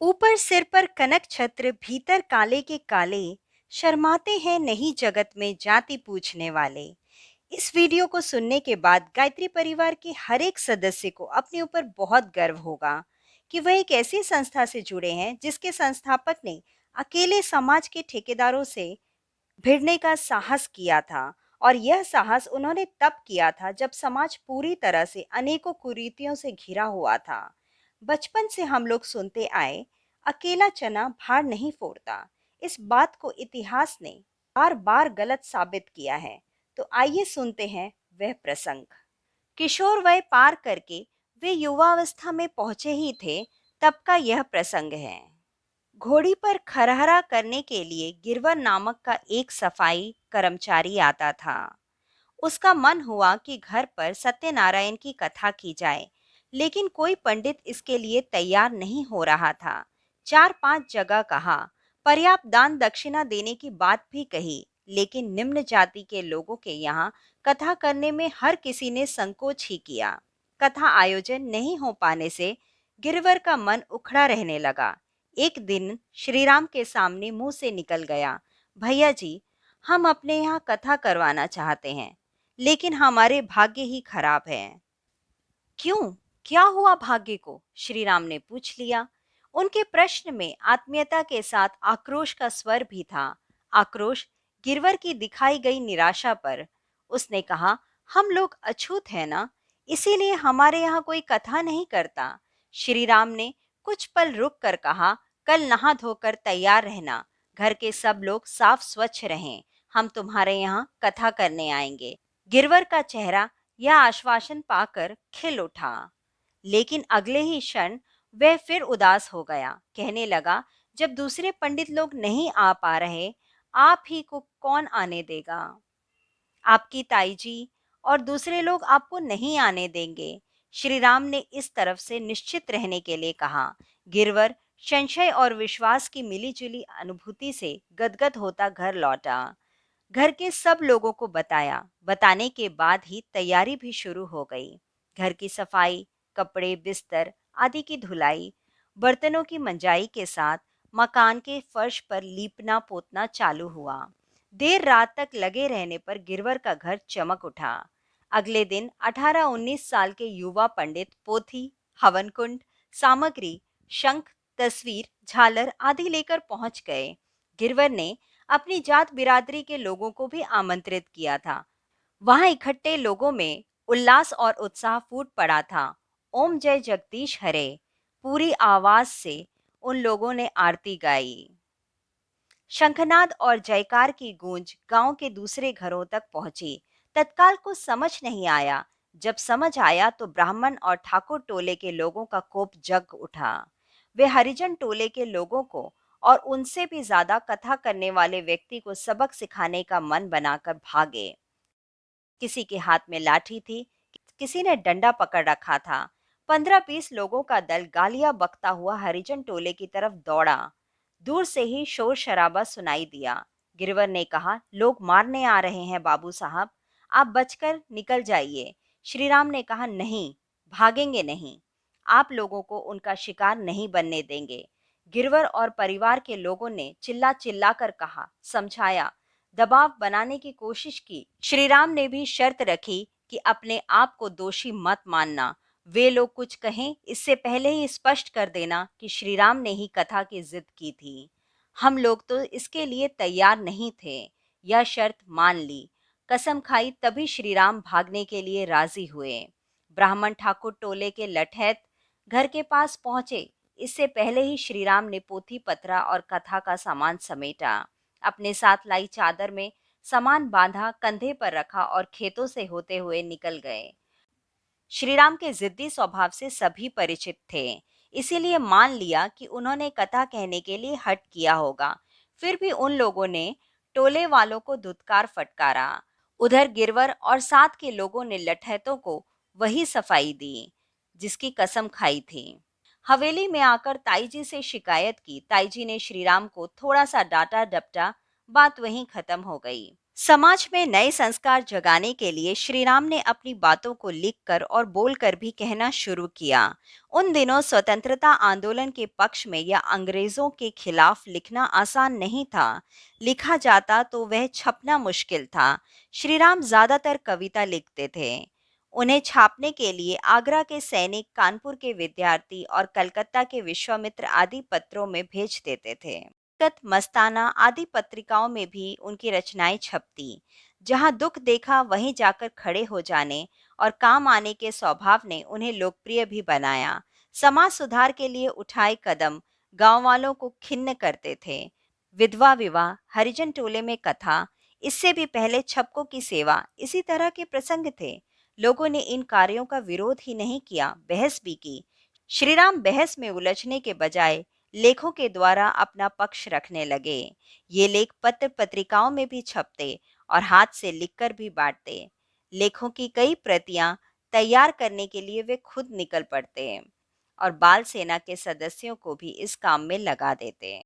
ऊपर सिर पर कनक छत्र, भीतर काले के काले, शर्माते हैं नहीं जगत में जाति पूछने वाले। इस वीडियो को सुनने के बाद गायत्री परिवार के हर एक सदस्य को अपने ऊपर बहुत गर्व होगा कि वह एक ऐसी संस्था से जुड़े हैं जिसके संस्थापक ने अकेले समाज के ठेकेदारों से भिड़ने का साहस किया था। और यह साहस उन्होंने तब किया था जब समाज पूरी तरह से अनेकों कुरीतियों से घिरा हुआ था। बचपन से हम लोग सुनते आए, अकेला चना भार नहीं फोड़ता। इस बात को इतिहास ने बार बार गलत साबित किया है। तो आइए सुनते हैं वह प्रसंग। किशोर वय पार करके वे युवावस्था में पहुंचे ही थे, तब का यह प्रसंग है। घोड़ी पर खरहरा करने के लिए गिरवर नामक का एक सफाई कर्मचारी आता था। उसका मन हुआ कि घर पर सत्यनारायण की कथा की जाए, लेकिन कोई पंडित इसके लिए तैयार नहीं हो रहा था। 4-5 जगह कहा, पर्याप्त दान दक्षिणा देने की बात भी कही, लेकिन निम्न जाति के लोगों के यहाँ कथा करने में हर किसी ने संकोच ही किया। कथा आयोजन नहीं हो पाने से गिरवर का मन उखड़ा रहने लगा। एक दिन श्रीराम के सामने मुंह से निकल गया, भैया जी, हम अपने यहाँ कथा करवाना चाहते हैं, लेकिन हमारे भाग्य ही खराब हैं। क्यों? क्या हुआ भाग्य को? श्री राम ने पूछ लिया। उनके प्रश्न में आत्मीयता के साथ आक्रोश का स्वर भी था। आक्रोश गिरवर की दिखाई गई निराशा पर। उसने कहा, हम लोग अछूत हैं ना, इसीलिए हमारे यहाँ कोई कथा नहीं करता। श्री राम ने कुछ पल रुक कर कहा, कल नहा धोकर तैयार रहना, घर के सब लोग साफ स्वच्छ रहें, हम तुम्हारे यहाँ कथा करने आएंगे। गिरवर का चेहरा यह आश्वासन पाकर खिल उठा, लेकिन अगले ही क्षण वह फिर उदास हो गया। कहने लगा, जब दूसरे पंडित लोग नहीं आ पा रहे, आप ही को कौन आने देगा? आपकी ताई जी और दूसरे लोग आपको नहीं आने देंगे। श्री राम ने इस तरफ से निश्चित रहने के लिए कहा। गिरवर संशय और विश्वास की मिलीजुली अनुभूति से गदगद होता घर लौटा। घर के सब लोगों को बताया। बताने के बाद ही तैयारी भी शुरू हो गई। घर की सफाई, कपड़े, बिस्तर आदि की धुलाई, बर्तनों की मंजाई के साथ मकान के फर्श पर लीपना पोतना चालू हुआ। देर रात तक लगे रहने पर गिरवर का घर चमक उठा। अगले दिन 18-19 साल के युवा पंडित पोथी, हवन कुंड, सामग्री, शंख, तस्वीर, झालर आदि लेकर पहुंच गए। गिरवर ने अपनी जात बिरादरी के लोगों को भी आमंत्रित किया था। वहां इकट्ठे लोगों में उल्लास और उत्साह फूट पड़ा था। ओम जय जगदीश हरे पूरी आवाज से उन लोगों ने आरती गाई। शंखनाद और जयकार की गूंज गांव के दूसरे घरों तक पहुंची। तत्काल कुछ समझ नहीं आया। जब समझ आया तो ब्राह्मण और ठाकुर टोले के लोगों का कोप जग उठा। वे हरिजन टोले के लोगों को और उनसे भी ज्यादा कथा करने वाले व्यक्ति को सबक सिखाने का मन बनाकर भागे। किसी के हाथ में लाठी थी, किसी ने डंडा पकड़ रखा था। 15-20 लोगों का दल गालियां बकता हुआ हरिजन टोले की तरफ दौड़ा। दूर से ही शोर शराबा सुनाई दिया। गिरवर ने कहा, लोग मारने आ रहे हैं बाबू साहब, आप बचकर निकल जाइए। श्रीराम ने कहा, नहीं, भागेंगे नहीं, आप लोगों को उनका शिकार नहीं बनने देंगे। गिरवर और परिवार के लोगों ने चिल्ला चिल्ला कर कहा, समझाया, दबाव बनाने की कोशिश की। श्रीराम ने भी शर्त रखी कि अपने आप को दोषी मत मानना। वे लोग कुछ कहें इससे पहले ही स्पष्ट कर देना कि श्रीराम ने ही कथा की जिद की थी। हम लोग तो इसके लिए तैयार नहीं थे। यह शर्त मान ली, कसम खाई, तभी श्रीराम भागने के लिए राजी हुए। ब्राह्मण ठाकुर टोले के लठैत घर के पास पहुंचे। इससे पहले ही श्रीराम ने पोथी पत्रा और कथा का सामान समेटा। अपने साथ लाई चादर में सामान बांधा, कंधे पर रखा और खेतों से होते हुए निकल गए। श्रीराम के जिद्दी स्वभाव से सभी परिचित थे, इसीलिए मान लिया कि उन्होंने कथा कहने के लिए हट किया होगा। फिर भी उन लोगों ने टोले वालों को धुतकार फटकारा। उधर गिरवर और साथ के लोगों ने लठैतों को वही सफाई दी जिसकी कसम खाई थी। हवेली में आकर ताईजी से शिकायत की। ताईजी ने श्रीराम को थोड़ा सा डांटा डपटा, बात वहीं खत्म हो गई। समाज में नए संस्कार जगाने के लिए श्री राम ने अपनी बातों को लिखकर और बोलकर भी कहना शुरू किया। उन दिनों स्वतंत्रता आंदोलन के पक्ष में या अंग्रेजों के खिलाफ लिखना आसान नहीं था। लिखा जाता तो वह छपना मुश्किल था। श्री राम ज्यादातर कविता लिखते थे। उन्हें छापने के लिए आगरा के सैनिक, कानपुर के विद्यार्थी और कलकत्ता के विश्वामित्र आदि पत्रों में भेज देते थे। हकीकत, मस्ताना आदि पत्रिकाओं में भी उनकी रचनाएं छपती। जहां दुख देखा वहीं जाकर खड़े हो जाने और काम आने के स्वभाव ने उन्हें लोकप्रिय भी बनाया। समाज सुधार के लिए उठाए कदम गांव वालों को खिन्न करते थे। विधवा विवाह, हरिजन टोले में कथा, इससे भी पहले छपकों की सेवा, इसी तरह के प्रसंग थे। लोगों ने इन कार्यों का विरोध ही नहीं किया, बहस भी की। श्रीराम बहस में उलझने के बजाय लेखों के द्वारा अपना पक्ष रखने लगे। ये लेख पत्र पत्रिकाओं में भी छपते और हाथ से लिखकर भी बांटते। लेखों की कई प्रतियां तैयार करने के लिए वे खुद निकल पड़ते और बाल सेना के सदस्यों को भी इस काम में लगा देते।